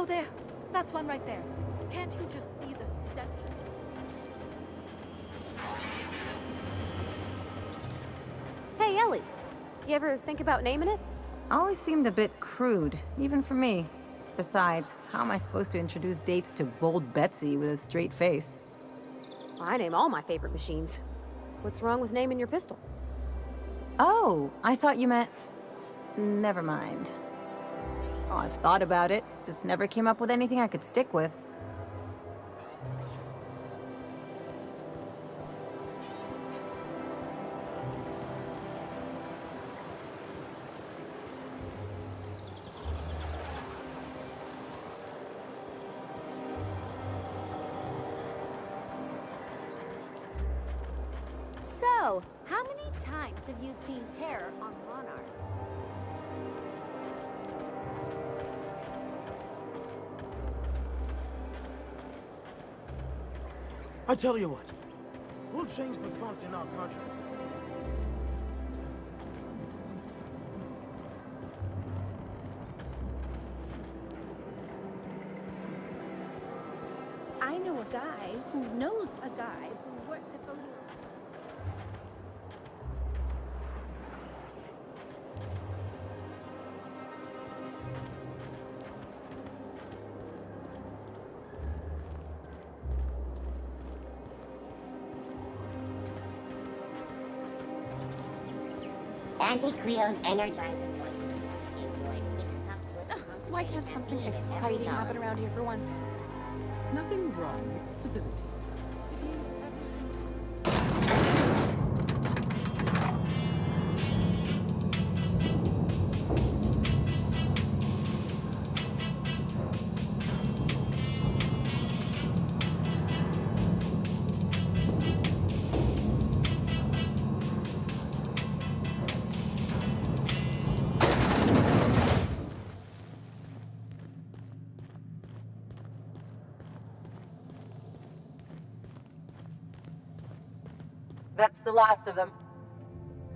Oh, there. That's one right there. Can't you just see the stench? Hey, Ellie. You ever think about naming it? Always seemed a bit crude, even for me. Besides, how am I supposed to introduce dates to Bold Betsy with a straight face? I name all my favorite machines. What's wrong with naming your pistol? Oh, I thought you meant... Never mind. Oh, I've thought about it, just never came up with anything I could stick with. So, how many times have you seen terror on Monarch? I tell you what, we'll change the font in our contracts. I know a guy who knows a guy who works at Odoo. Anti-Creo's energizer. Why can't something exciting happen around here for once? Nothing wrong with stability. That's the last of them.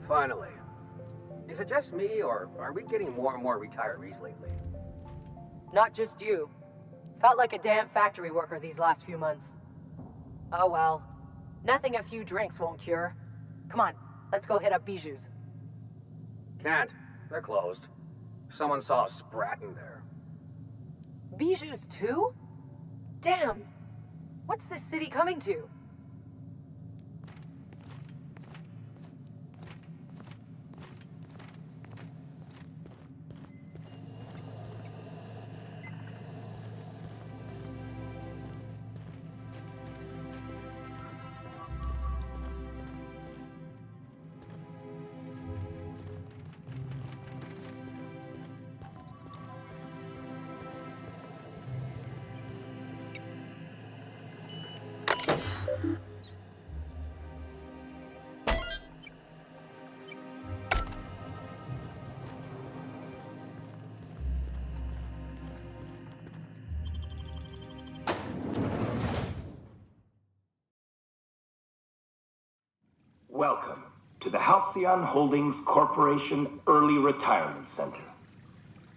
Finally. Is it just me, or are we getting more and more retirees lately? Not just you. Felt like a damn factory worker these last few months. Oh well. Nothing a few drinks won't cure. Come on, let's go hit up Bijou's. Can't. They're closed. Someone saw a sprat in there. Bijou's too? Damn. What's this city coming to? Welcome to the Halcyon Holdings Corporation Early Retirement Center.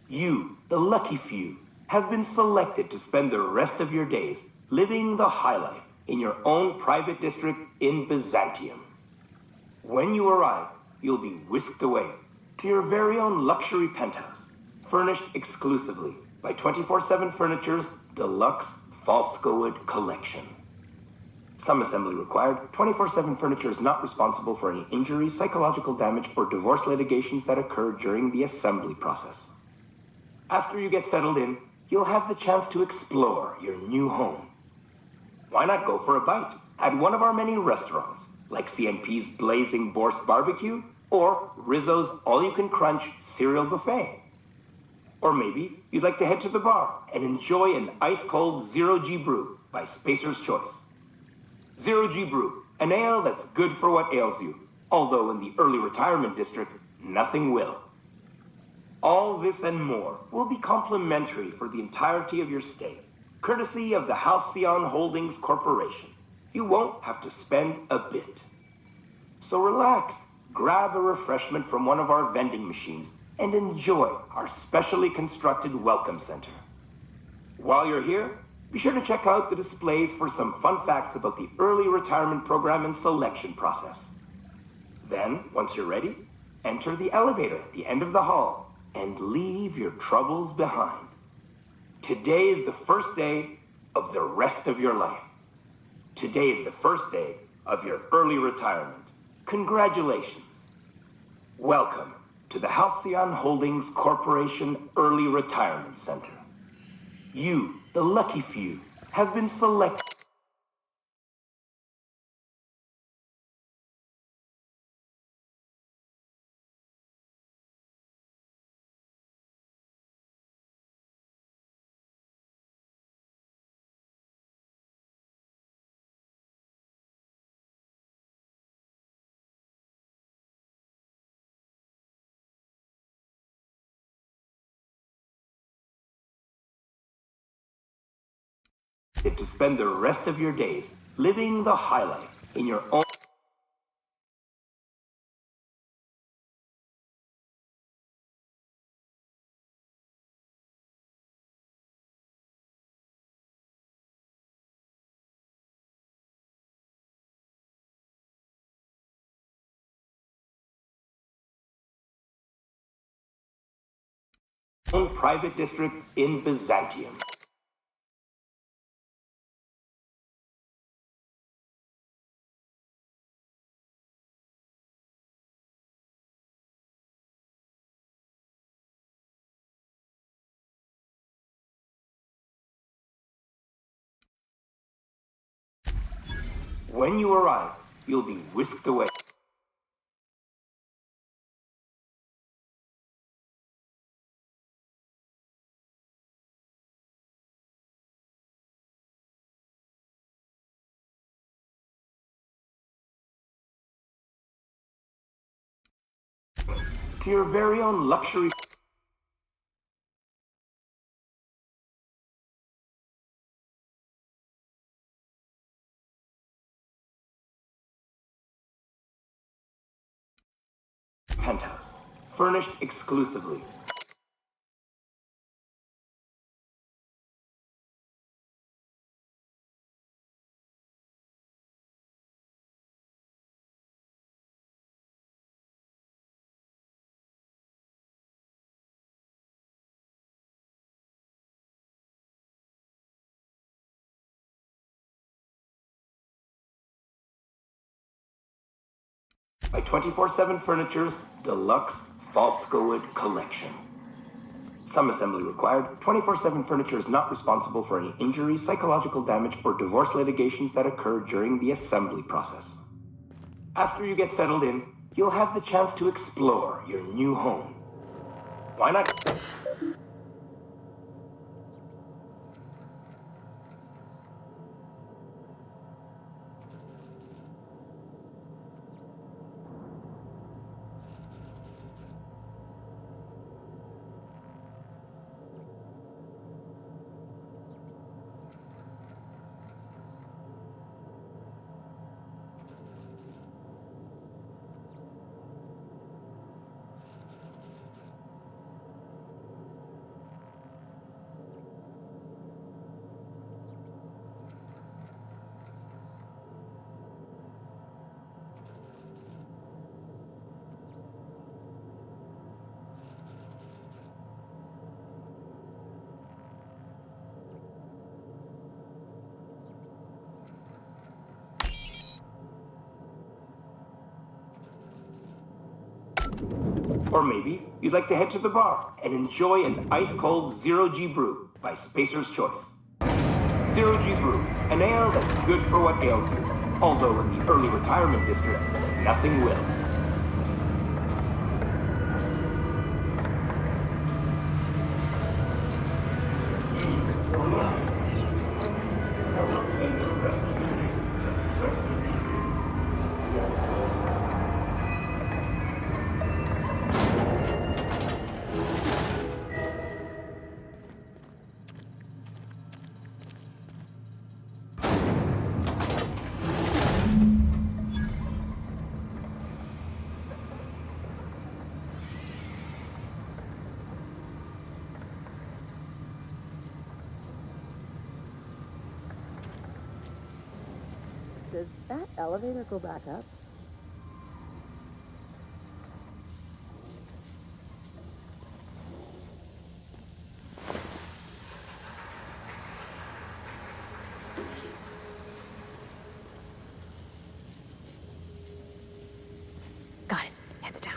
You, the lucky few, have been selected to spend the rest of your days living the high life in your own private district in Byzantium. When you arrive, you'll be whisked away to your very own luxury penthouse, furnished exclusively by 24/7 Furniture's deluxe Falscowood collection. Some assembly required. 24/7 Furniture is not responsible for any injury, psychological damage, or divorce litigations that occur during the assembly process. After you get settled in, you'll have the chance to explore your new home. Why not go for a bite at one of our many restaurants, like CNP's Blazing Borscht Barbecue or Rizzo's All-You-Can-Crunch Cereal Buffet? Or maybe you'd like to head to the bar and enjoy an ice-cold Zero-G Brew by Spacer's Choice. Zero-G Brew, an ale that's good for what ails you, although in the early retirement district, nothing will. All this and more will be complimentary for the entirety of your stay, courtesy of the Halcyon Holdings Corporation. You won't have to spend a bit. So relax, grab a refreshment from one of our vending machines, and enjoy our specially constructed welcome center. While you're here, be sure to check out the displays for some fun facts about the early retirement program and selection process. Then, once you're ready, enter the elevator at the end of the hall and leave your troubles behind. Today is the first day of the rest of your life. Today is the first day of your early retirement. Congratulations. Welcome to the Halcyon Holdings Corporation Early Retirement Center. You, the lucky few, have been selected. To spend the rest of your days living the high life in your own. Own private district in Byzantium. When you arrive, you'll be whisked away. To your very own luxury. Penthouse, furnished exclusively. By 24/7 Furniture's Deluxe Falscowood Collection. Some assembly required. 24/7 Furniture is not responsible for any injury, psychological damage, or divorce litigations that occur during the assembly process. After you get settled in, you'll have the chance to explore your new home. Why not? Or maybe you'd like to head to the bar and enjoy an ice-cold Zero-G brew by Spacer's Choice. Zero-G brew, an ale that's good for what ails you. Although in the early retirement district, nothing will. Does that elevator go back up? Got it. Heads down.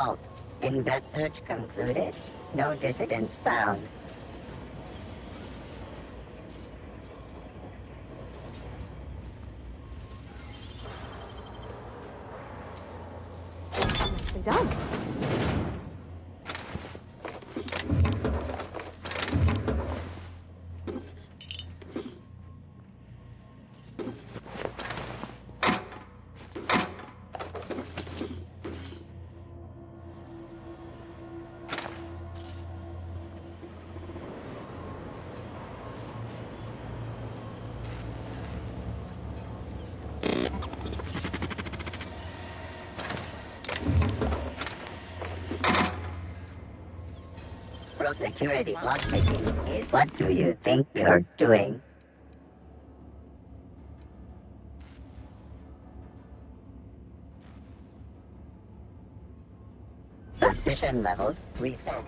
Halt. Invest search concluded. No dissidents found. Nicely done. Security lockpicking is what do you think you're doing? Suspicion levels reset.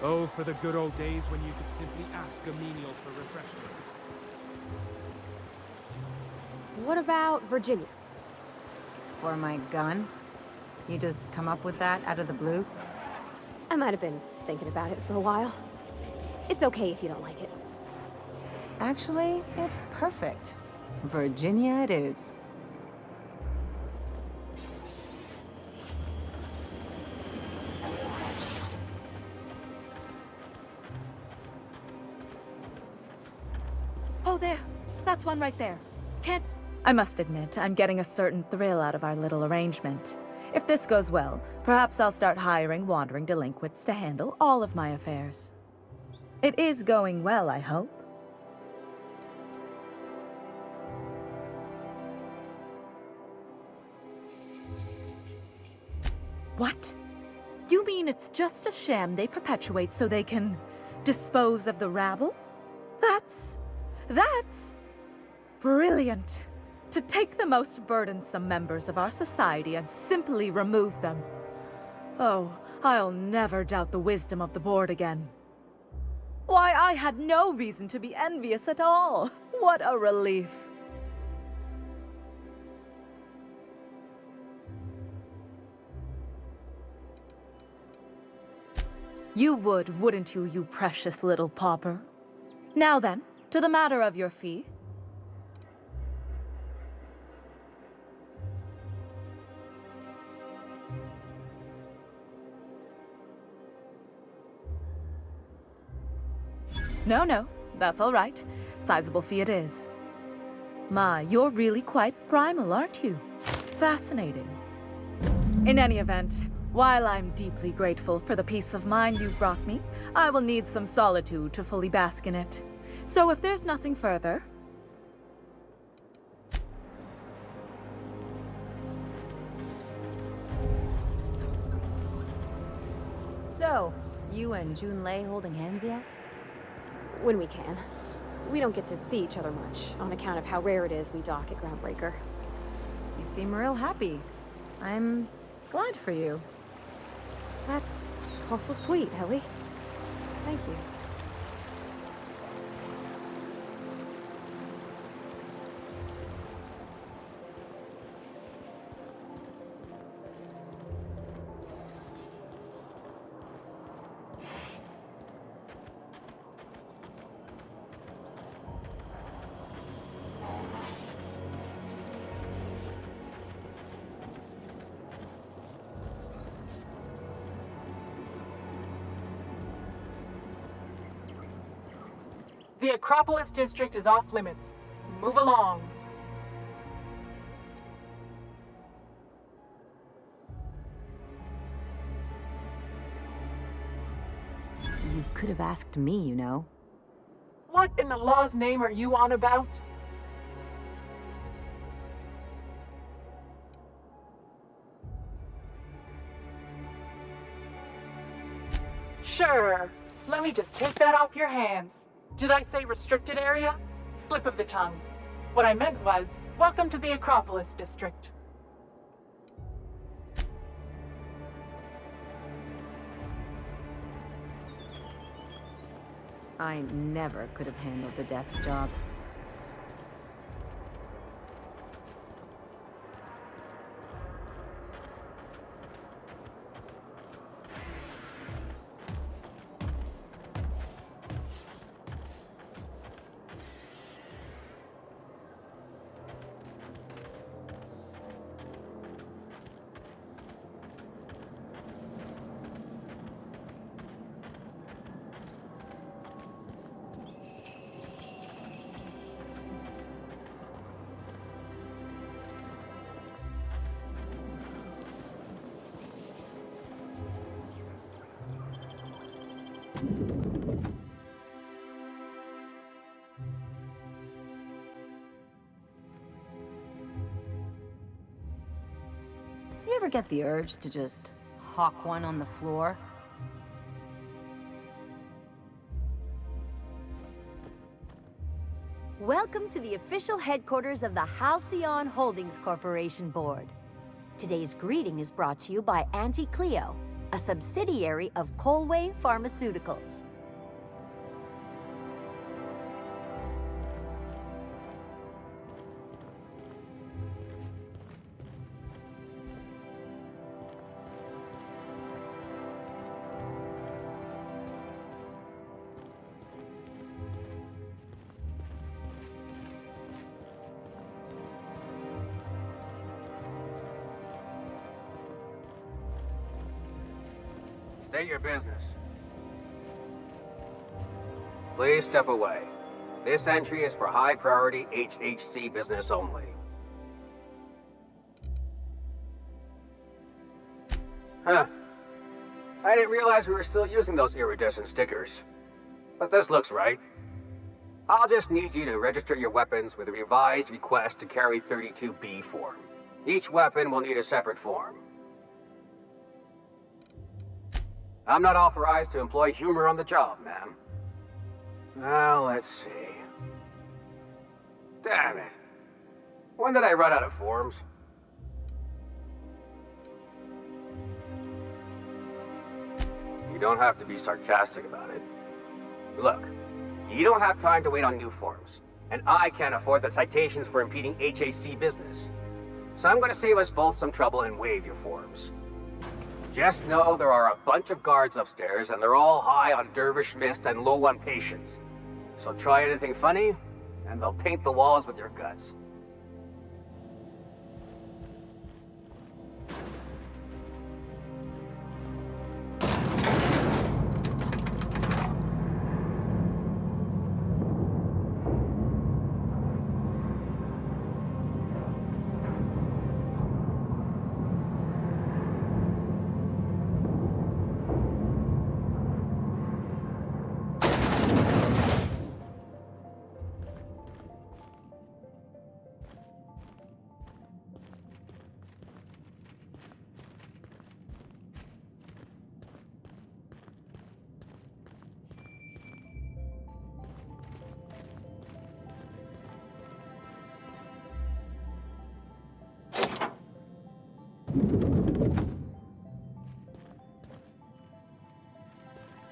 Oh, for the good old days when you could simply ask a menial for refreshment. What about Virginia? For my gun? You just come up with that out of the blue? I might have been thinking about it for a while. It's okay if you don't like it. Actually, it's perfect. Virginia it is. Oh, there. That's one right there. Can't... I must admit, I'm getting a certain thrill out of our little arrangement. If this goes well, perhaps I'll start hiring wandering delinquents to handle all of my affairs. It is going well, I hope. What? You mean it's just a sham they perpetuate so they can dispose of the rabble? That's brilliant. To take the most burdensome members of our society and simply remove them. Oh, I'll never doubt the wisdom of the board again. Why, I had no reason to be envious at all. What a relief. You would, wouldn't you, you precious little pauper? Now then, to the matter of your fee. No, that's all right. Sizable fee it is. My, you're really quite primal, aren't you? Fascinating. In any event, while I'm deeply grateful for the peace of mind you've brought me, I will need some solitude to fully bask in it. So if there's nothing further... So, you and Junlei holding hands yet? When we can. we don't get to see each other much, on account of how rare it is we dock at Groundbreaker. You seem real happy. I'm glad for you. That's awful sweet, Ellie. Thank you. The Acropolis district is off limits. Move along. You could have asked me, you know. What in the law's name are you on about? Sure. Let me just take that off your hands. Did I say restricted area? Slip of the tongue. What I meant was, welcome to the Acropolis district. I never could have handled the desk job. You ever get the urge to just hawk one on the floor? Welcome to the official headquarters of the Halcyon Holdings Corporation Board. Today's greeting is brought to you by Auntie Cleo, a subsidiary of Colway Pharmaceuticals. State your business. Please step away. This entry is for high-priority HHC business only. Huh. I didn't realize we were still using those iridescent stickers. But this looks right. I'll just need you to register your weapons with a revised request to carry 32B form. Each weapon will need a separate form. I'm not authorized to employ humor on the job, ma'am. Now, let's see. Damn it. When did I run out of forms? You don't have to be sarcastic about it. Look, you don't have time to wait on new forms, and I can't afford the citations for impeding HAC business. So I'm going to save us both some trouble and waive your forms. Just know there are a bunch of guards upstairs, and they're all high on dervish mist and low on patience. So try anything funny, and they'll paint the walls with your guts.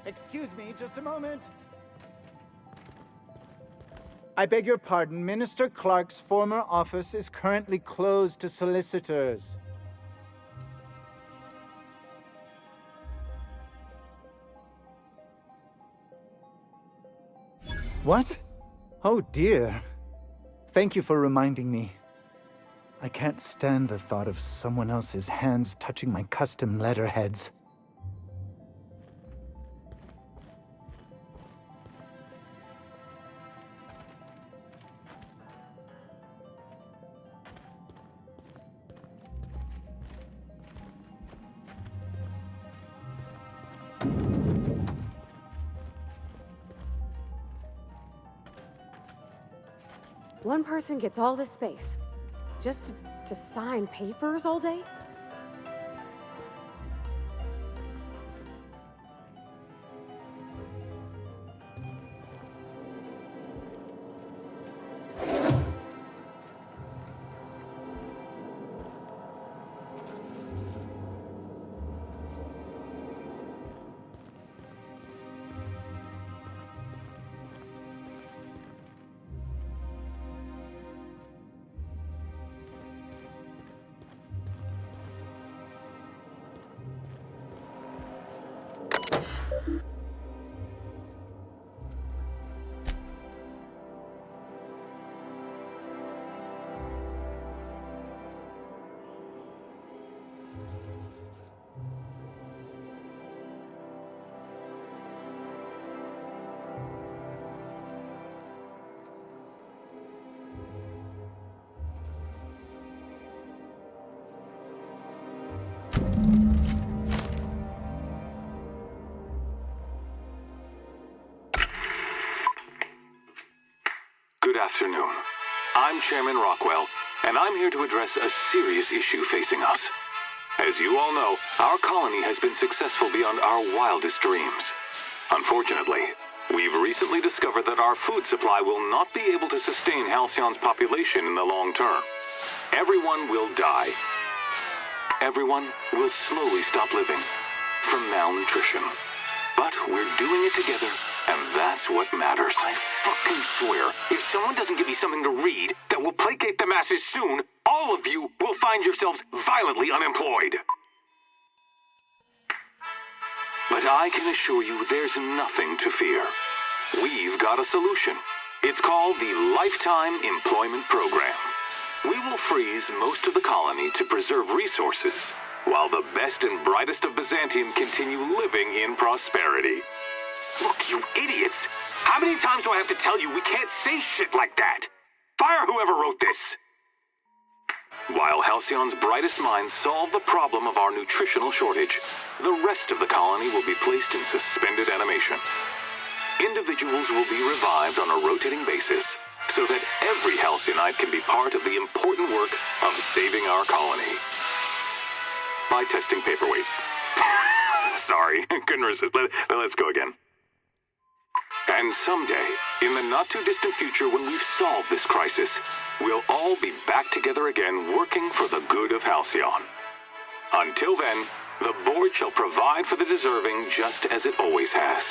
Excuse me, just a moment. I beg your pardon, Minister Clark's former office is currently closed to solicitors. What? Oh dear. Thank you for reminding me. I can't stand the thought of someone else's hands touching my custom letterheads. One person gets all this space. Just to sign papers all day? Good afternoon. I'm Chairman Rockwell, and I'm here to address a serious issue facing us. As you all know, our colony has been successful beyond our wildest dreams. Unfortunately, we've recently discovered that our food supply will not be able to sustain Halcyon's population in the long term. Everyone will die. Everyone will slowly stop living from malnutrition. But we're doing it together, and that's what matters. I fucking swear, if someone doesn't give me something to read that will placate the masses soon, all of you will find yourselves violently unemployed. But I can assure you there's nothing to fear. We've got a solution. It's called the Lifetime Employment Program. We will freeze most of the colony to preserve resources, while the best and brightest of Byzantium continue living in prosperity. Look, you idiots! How many times do I have to tell you we can't say shit like that? Fire whoever wrote this! While Halcyon's brightest minds solve the problem of our nutritional shortage, the rest of the colony will be placed in suspended animation. Individuals will be revived on a rotating basis, so that every Halcyonite can be part of the important work of saving our colony. By testing paperweights. Sorry, couldn't resist. Let's go again. And someday, in the not-too-distant future when we've solved this crisis, we'll all be back together again working for the good of Halcyon. Until then, the board shall provide for the deserving just as it always has.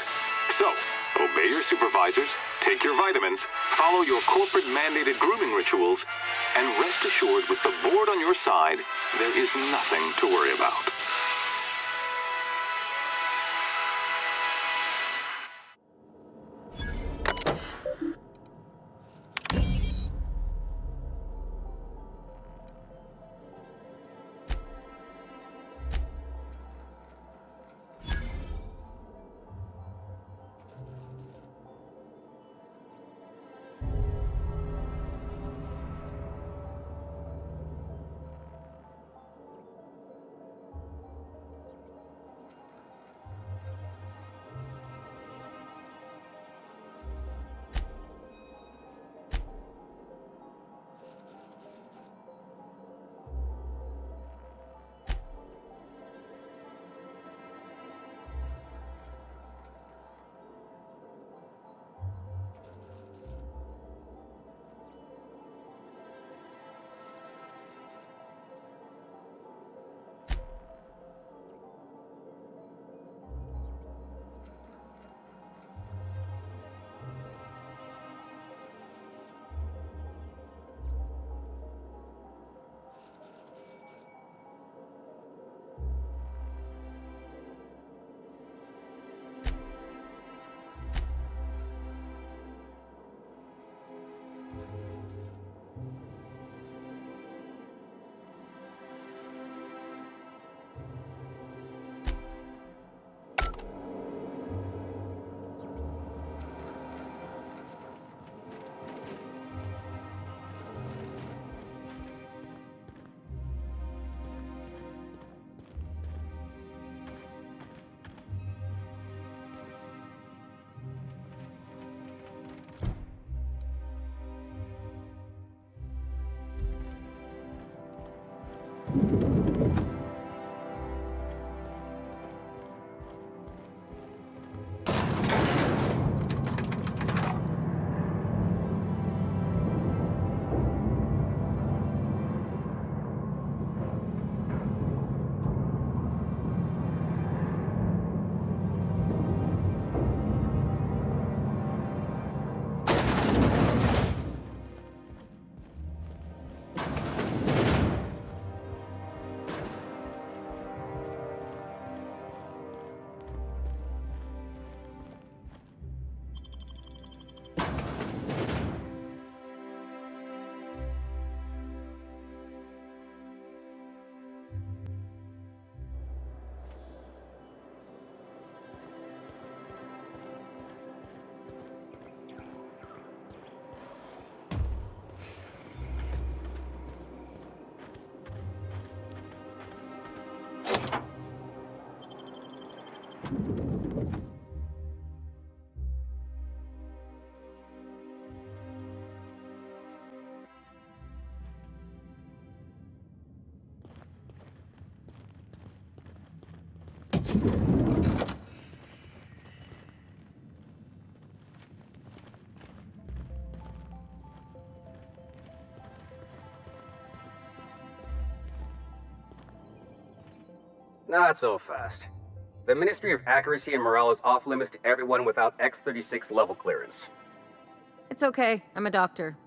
So, obey your supervisors, take your vitamins, follow your corporate-mandated grooming rituals, and rest assured with the board on your side, there is nothing to worry about. Not so fast. The Ministry of Accuracy and Morale is off limits to everyone without X-36 level clearance. It's okay. I'm a doctor.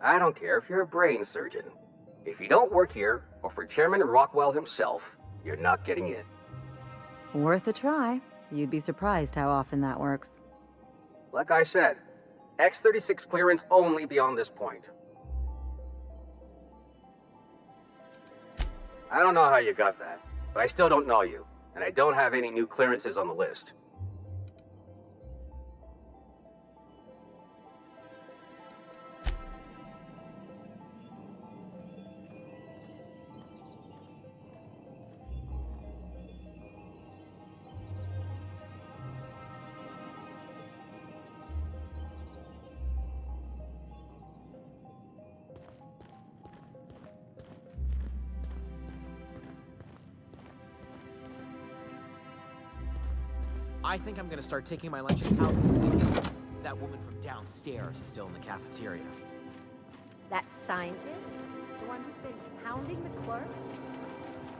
I don't care if you're a brain surgeon. If you don't work here, or for Chairman Rockwell himself, you're not getting in. Worth a try. You'd be surprised how often that works. Like I said, X-36 clearance only beyond this point. I don't know how you got that, but I still don't know you, and I don't have any new clearances on the list. I think I'm gonna start taking my lunches out in the city. That woman from downstairs is still in the cafeteria. That scientist? The one who's been pounding the clerks?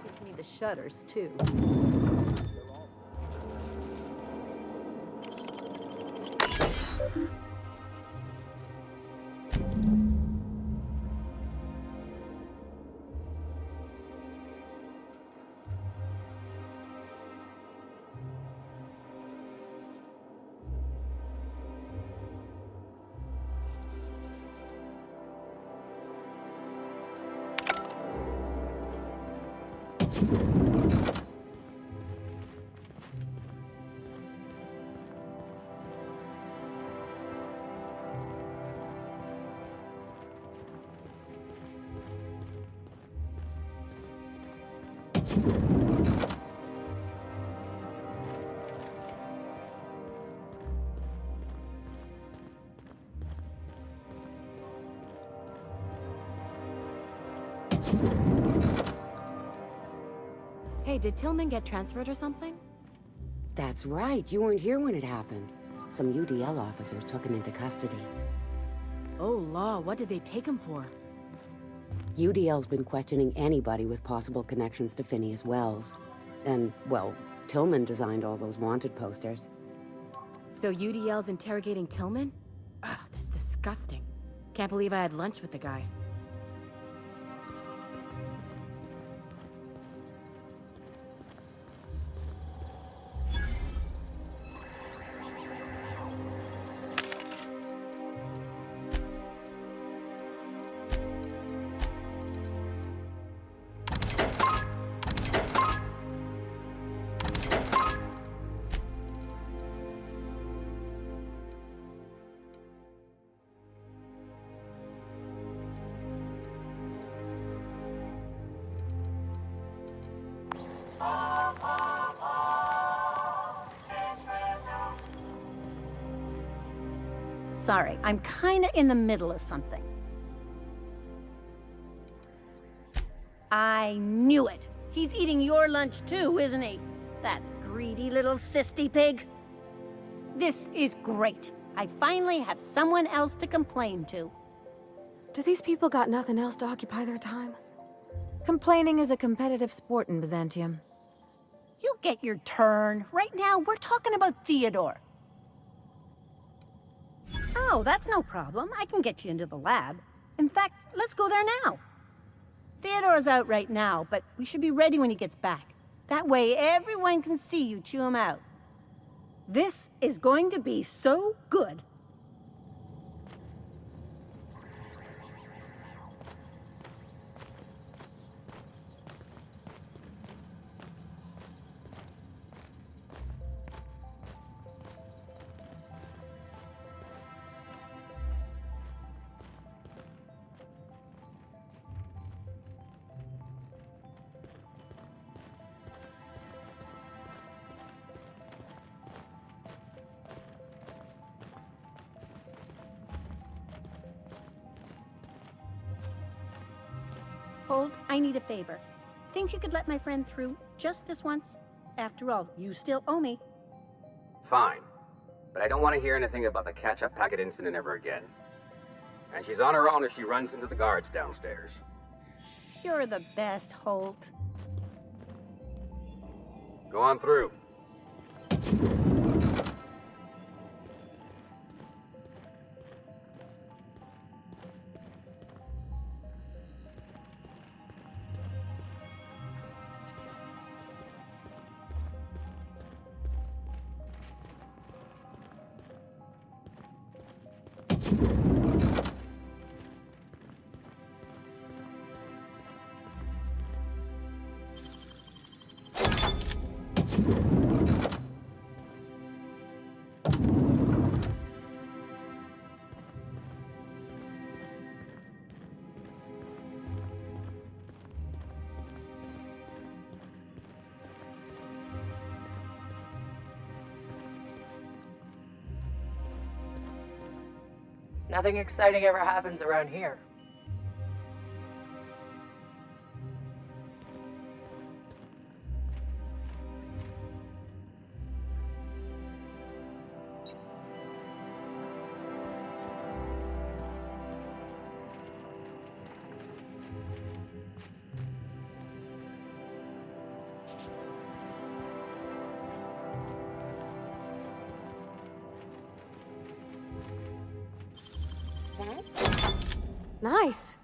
Gives me the shudders, too. Hey, did Tillman get transferred or something? That's right. You weren't here when it happened. Some UDL officers took him into custody. Oh, law, what did they take him for? UDL's been questioning anybody with possible connections to Phineas Welles. And, well, Tillman designed all those wanted posters. So UDL's interrogating Tillman? Ugh, that's disgusting. Can't believe I had lunch with the guy. Sorry, I'm kinda in the middle of something. I I knew it. He's eating your lunch too, isn't he? That greedy little cysty pig. This is great. I finally have someone else to complain to. Do these people got nothing else to occupy their time? Complaining is a competitive sport in Byzantium. You'll get your turn. Right now, we're talking about Theodore. Oh, that's no problem. I can get you into the lab. In fact, let's go there now. Theodore's out right now, but we should be ready when he gets back. That way, everyone can see you chew him out. This is going to be so good. Hold, I need a favor. Think you could let my friend through just this once? After all, you still owe me. Fine. But I don't want to hear anything about the catch-up packet incident ever again. And she's on her own if she runs into the guards downstairs. You're the best, Holt. Go on through. Nothing exciting ever happens around here. Nice.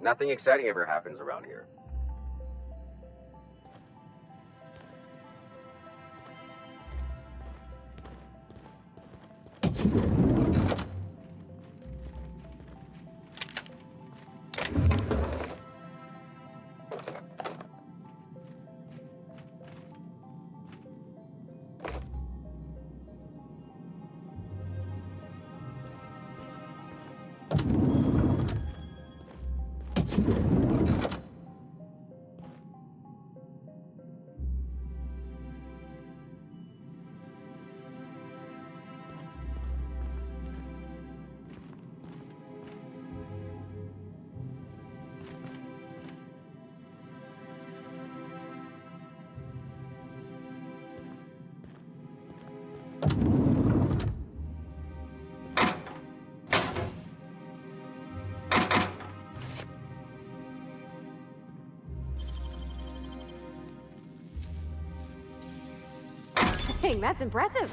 Nothing exciting ever happens around here. Dang, that's impressive.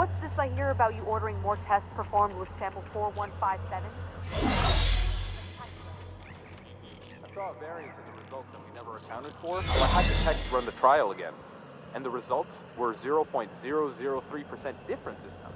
What's this I hear about you ordering more tests performed with sample 4157? I saw a variance in the results that we never accounted for, so I had the techs run the trial again. And the results were 0.003% different this time.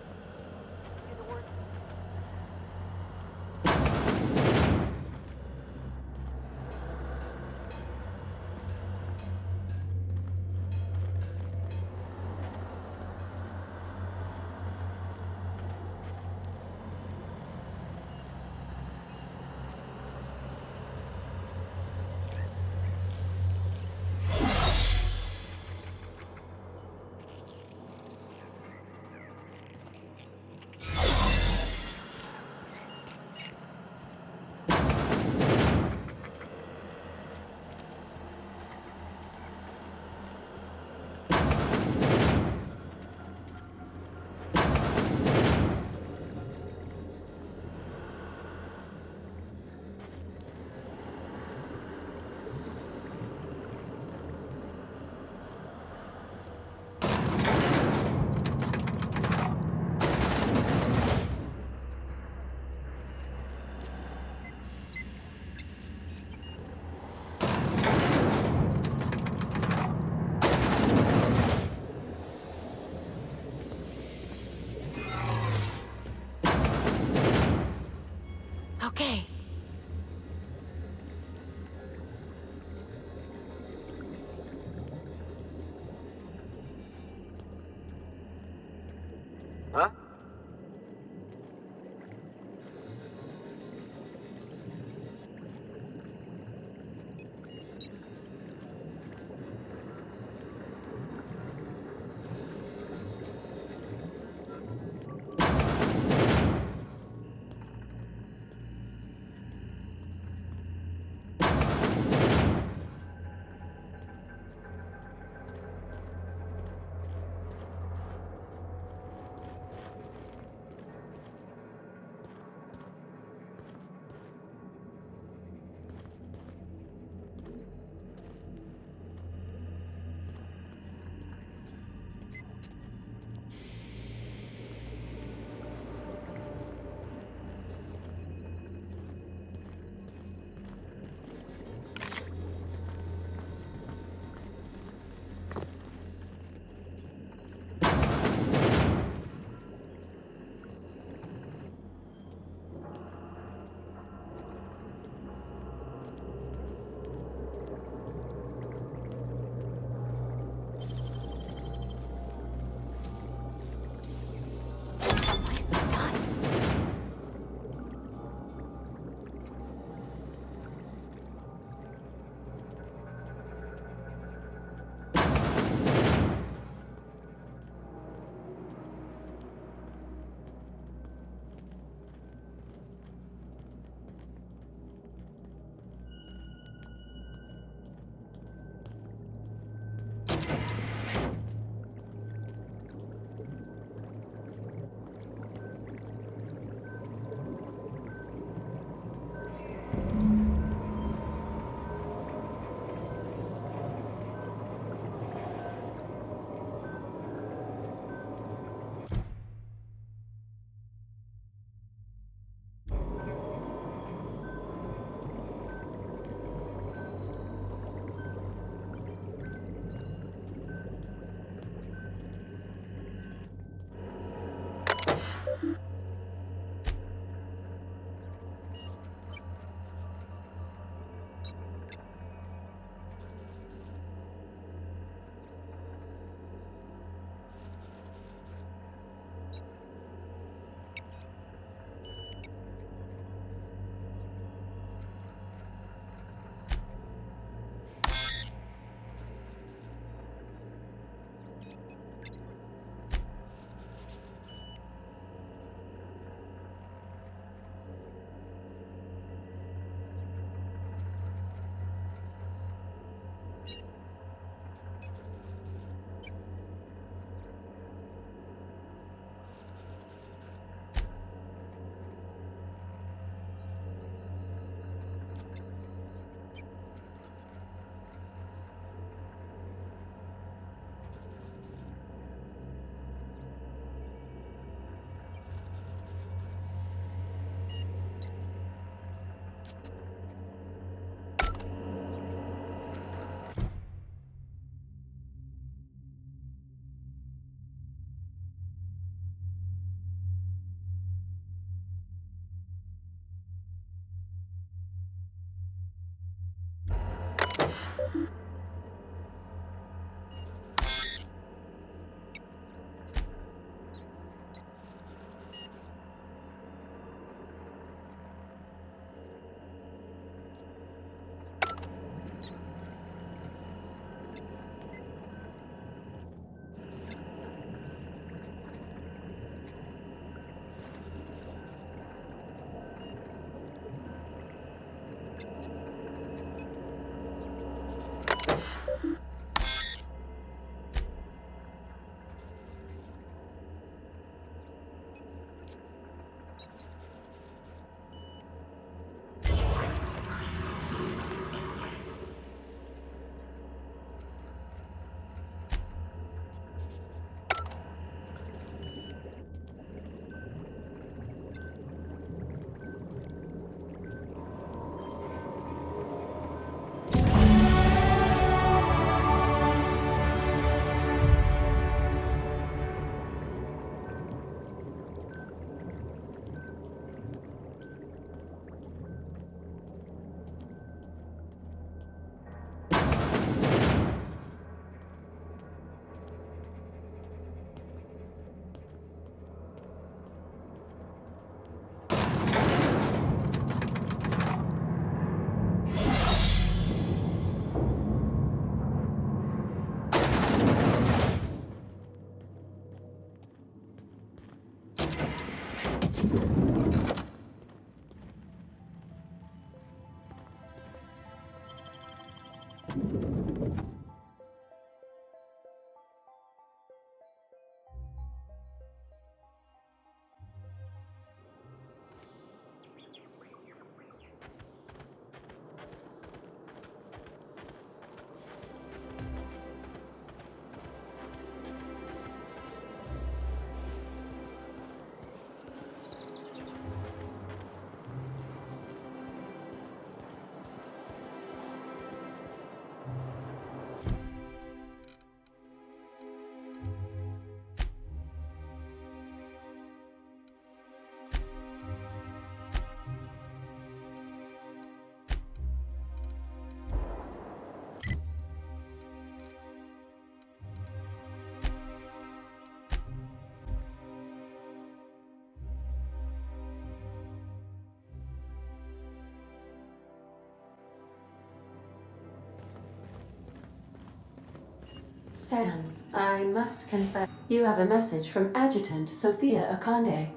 Sam, I must confess, you have a message from Adjutant Sophia Akande.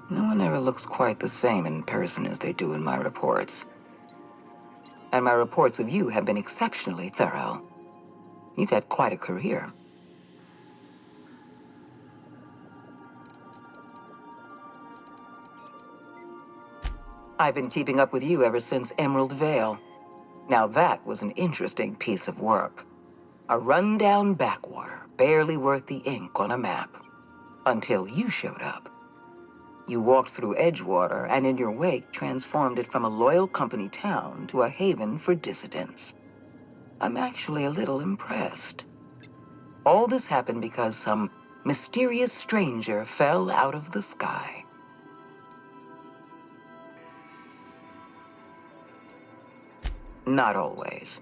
No one ever looks quite the same in person as they do in my reports. And my reports of you have been exceptionally thorough. You've had quite a career. I've been keeping up with you ever since Emerald Vale. Now that was an interesting piece of work. A rundown backwater, barely worth the ink on a map. Until you showed up. You walked through Edgewater and in your wake transformed it from a loyal company town to a haven for dissidents. I'm actually a little impressed. All this happened because some mysterious stranger fell out of the sky. Not always.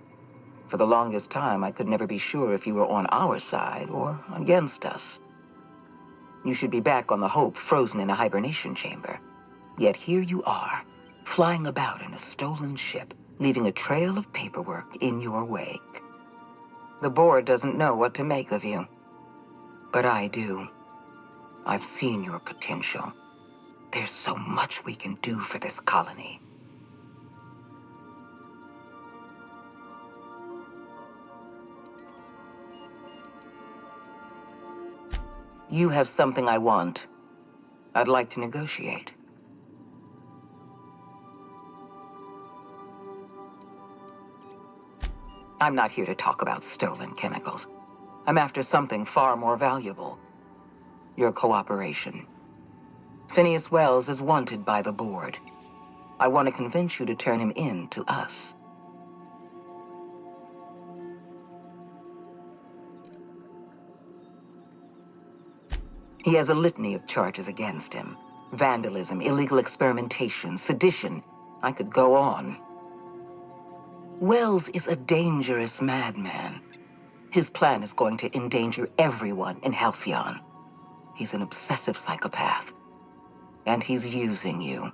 For the longest time, I could never be sure if you were on our side or against us. You should be back on the Hope, frozen in a hibernation chamber. Yet here you are, flying about in a stolen ship, leaving a trail of paperwork in your wake. The board doesn't know what to make of you. But I do. I've seen your potential. There's so much we can do for this colony. You have something I want. I'd like to negotiate. I'm not here to talk about stolen chemicals. I'm after something far more valuable. Your cooperation. Phineas Welles is wanted by the board. I want to convince you to turn him in to us. He has a litany of charges against him. Vandalism, illegal experimentation, sedition. I could go on. Welles is a dangerous madman. His plan is going to endanger everyone in Halcyon. He's an obsessive psychopath. And he's using you.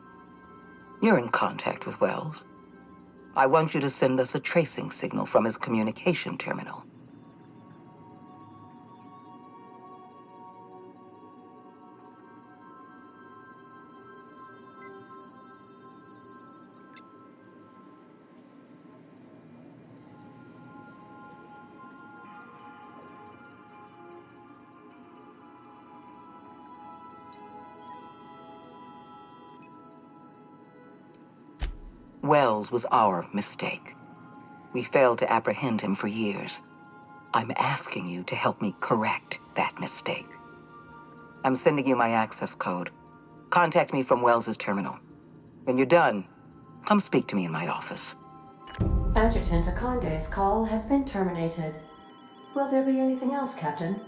You're in contact with Welles. I want you to send us a tracing signal from his communication terminal. Welles was our mistake. We failed to apprehend him for years. I'm asking you to help me correct that mistake. I'm sending you my access code. Contact me from Wells's terminal. When you're done, come speak to me in my office. Adjutant Akonde's call has been terminated. Will there be anything else, Captain?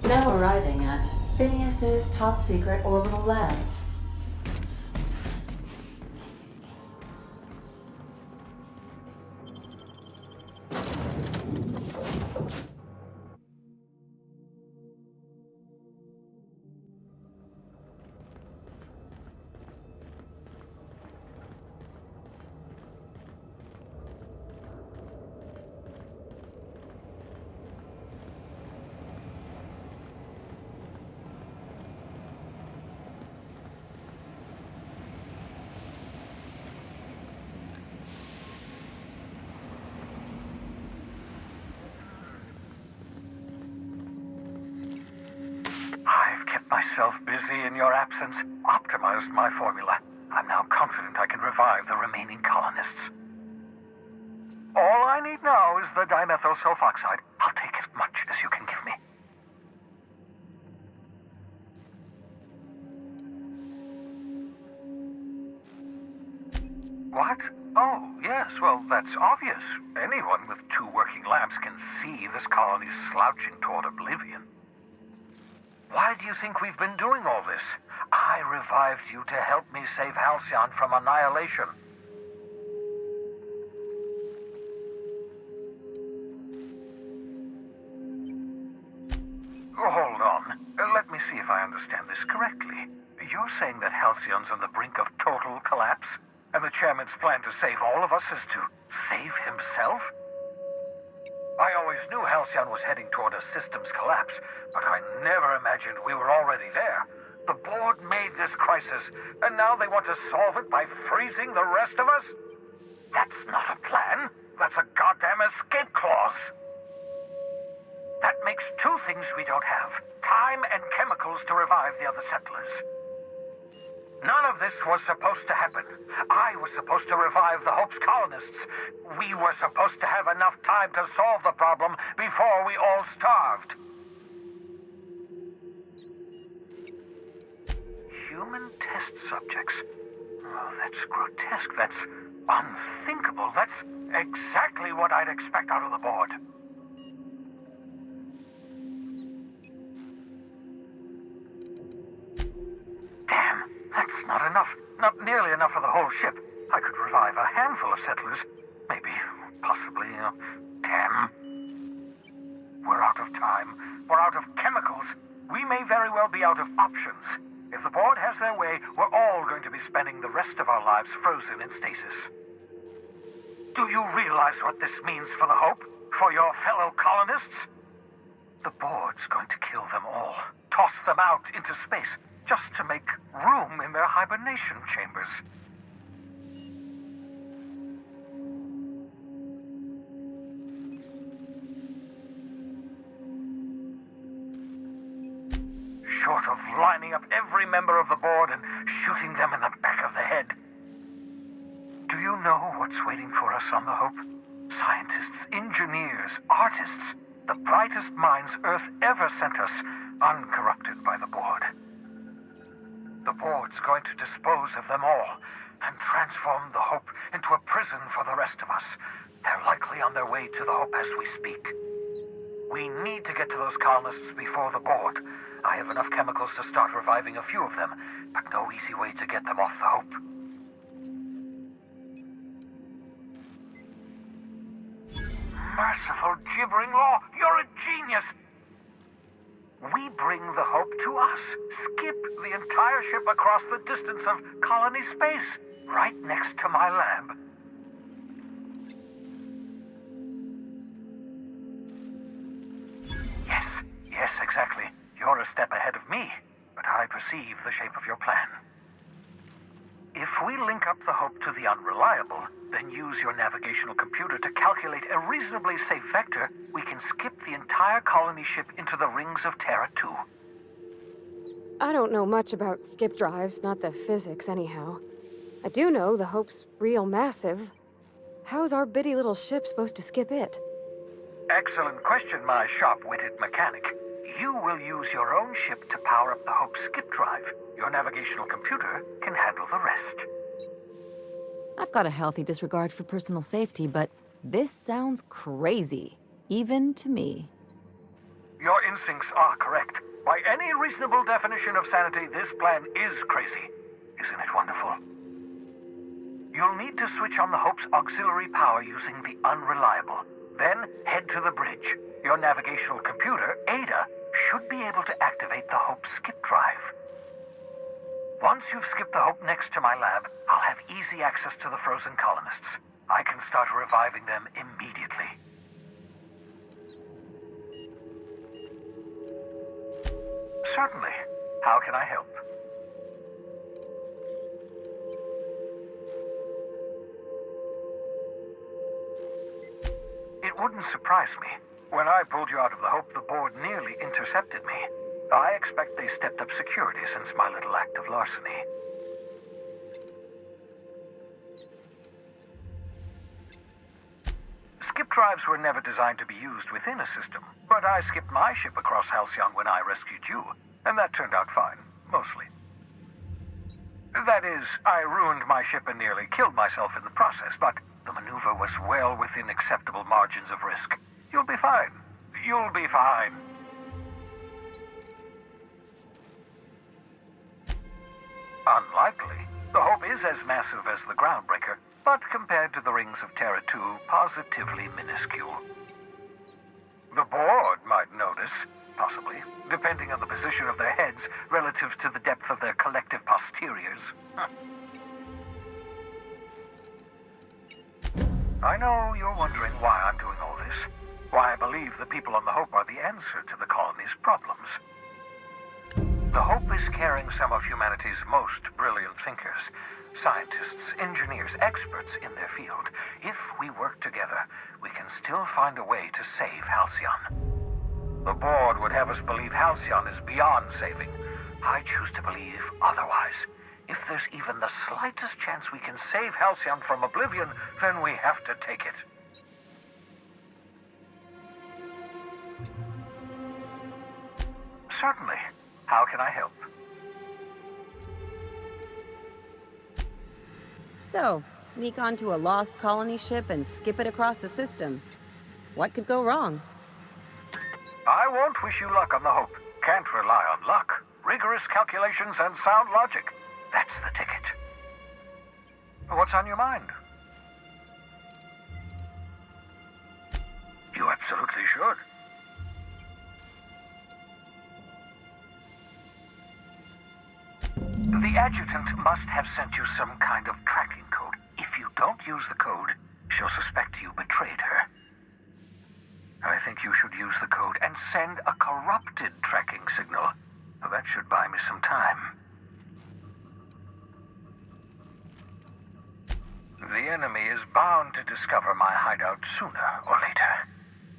Now arriving at Phineas's top-secret orbital lab. Myself busy in your absence, optimized my formula. I'm now confident I can revive the remaining colonists. All I need now is the dimethyl-sulfoxide. I'll take as much as you can give me. What? Oh, yes, well, that's obvious. Anyone with 2 working labs can see this colony's slouching toward oblivion. Why do you think we've been doing all this? I revived you to help me save Halcyon from annihilation. Hold on. Let me see if I understand this correctly. You're saying that Halcyon's on the brink of total collapse, and the chairman's plan to save all of us is to save himself? I always knew Halcyon was heading toward a systems collapse, but I never imagined we were already there. The board made this crisis, and now they want to solve it by freezing the rest of us? That's not a plan. That's a goddamn escape clause. That makes 2 things we don't have: time and chemicals to revive the other settlers. None of this was supposed to happen. I was supposed to revive the Hope's colonists. We were supposed to have enough time to solve the problem before we all starved. Human test subjects. Oh, that's grotesque. That's unthinkable. That's exactly what I'd expect out of the board. Damn. That's not enough. Not nearly enough for the whole ship. I could revive a handful of settlers. Maybe, possibly, 10. We're out of time. We're out of chemicals. We may very well be out of options. If the board has their way, we're all going to be spending the rest of our lives frozen in stasis. Do you realize what this means for the Hope? For your fellow colonists? The board's going to kill them all. Toss them out into space. Just to make room in their hibernation chambers. Short of lining up every member of the board and shooting them in the back of the head. Do you know what's waiting for us on the Hope? Scientists, engineers, artists, the brightest minds Earth ever sent us, uncorrupted by the board. The board's going to dispose of them all and transform the Hope into a prison for the rest of us. They're likely on their way to the Hope as we speak. We need to get to those colonists before the board. I have enough chemicals to start reviving a few of them, but no easy way to get them off the Hope. Merciful gibbering law, you're a genius! We bring the Hope to us. Skip the entire ship across the distance of colony space, right next to my lab. Yes, exactly. You're a step ahead of me, but I perceive the shape of your plan. If we link up the Hope to the Unreliable, then use your navigational computer to calculate a reasonably safe vector, we can skip the entire colony ship into the rings of Terra 2. I don't know much about skip drives, not the physics anyhow. I do know the Hope's real massive. How's our bitty little ship supposed to skip it? Excellent question, my sharp-witted mechanic. You will use your own ship to power up the Hope's skip drive. Your navigational computer can handle the rest. I've got a healthy disregard for personal safety, but this sounds crazy, even to me. Your instincts are correct. By any reasonable definition of sanity, this plan is crazy. Isn't it wonderful? You'll need to switch on the Hope's auxiliary power using the Unreliable. Then head to the bridge. Your navigational computer, Ada, should be able to activate the Hope skip drive. Once you've skipped the Hope next to my lab, I'll have easy access to the frozen colonists. I can start reviving them immediately. Certainly. How can I help? It wouldn't surprise me. When I pulled you out of the Hope, the board nearly intercepted me. I expect they stepped up security since my little act of larceny. Skip drives were never designed to be used within a system, but I skipped my ship across Halcyon when I rescued you, and that turned out fine, mostly. That is, I ruined my ship and nearly killed myself in the process, but the maneuver was well within acceptable margins of risk. You'll be fine. You'll be fine. Unlikely. The Hope is as massive as the Groundbreaker, but compared to the rings of Terra 2, positively minuscule. The board might notice, possibly, depending on the position of their heads relative to the depth of their collective posteriors. I know you're wondering why I'm doing all this, why I believe the people on the Hope are the answer to the colony's problems. The Hope is carrying some of humanity's most brilliant thinkers, scientists, engineers, experts in their field. If we work together, we can still find a way to save Halcyon. The board would have us believe Halcyon is beyond saving. I choose to believe otherwise. If there's even the slightest chance we can save Halcyon from oblivion, then we have to take it. Certainly. How can I help? So, sneak onto a lost colony ship and skip it across the system. What could go wrong? I won't wish you luck on the Hope. Can't rely on luck. Rigorous calculations and sound logic. That's the ticket. What's on your mind? You absolutely should. The adjutant must have sent you some kind of tracking code. If you don't use the code, she'll suspect you betrayed her. I think you should use the code and send a corrupted tracking signal. That should buy me some time. The enemy is bound to discover my hideout sooner or later.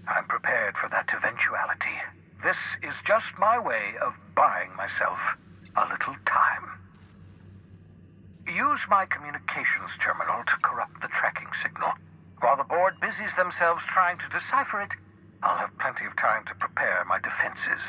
I'm prepared for that eventuality. This is just my way of buying myself a little time. Use my communications terminal to corrupt the tracking signal. While the board busies themselves trying to decipher it, I'll have plenty of time to prepare my defenses.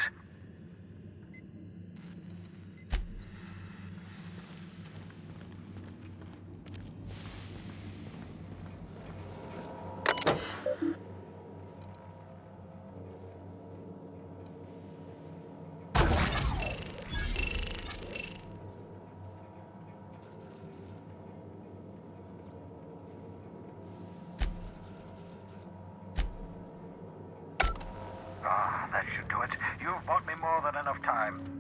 That should do it. You've bought me more than enough time.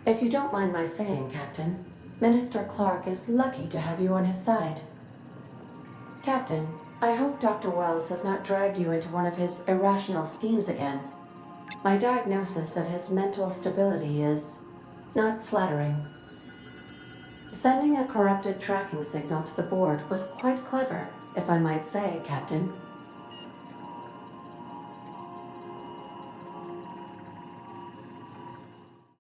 If you don't mind my saying, Captain, Minister Clark is lucky to have you on his side. Captain, I hope Dr. Welles has not dragged you into one of his irrational schemes again. My diagnosis of his mental stability is not flattering. Sending a corrupted tracking signal to the board was quite clever, if I might say, Captain.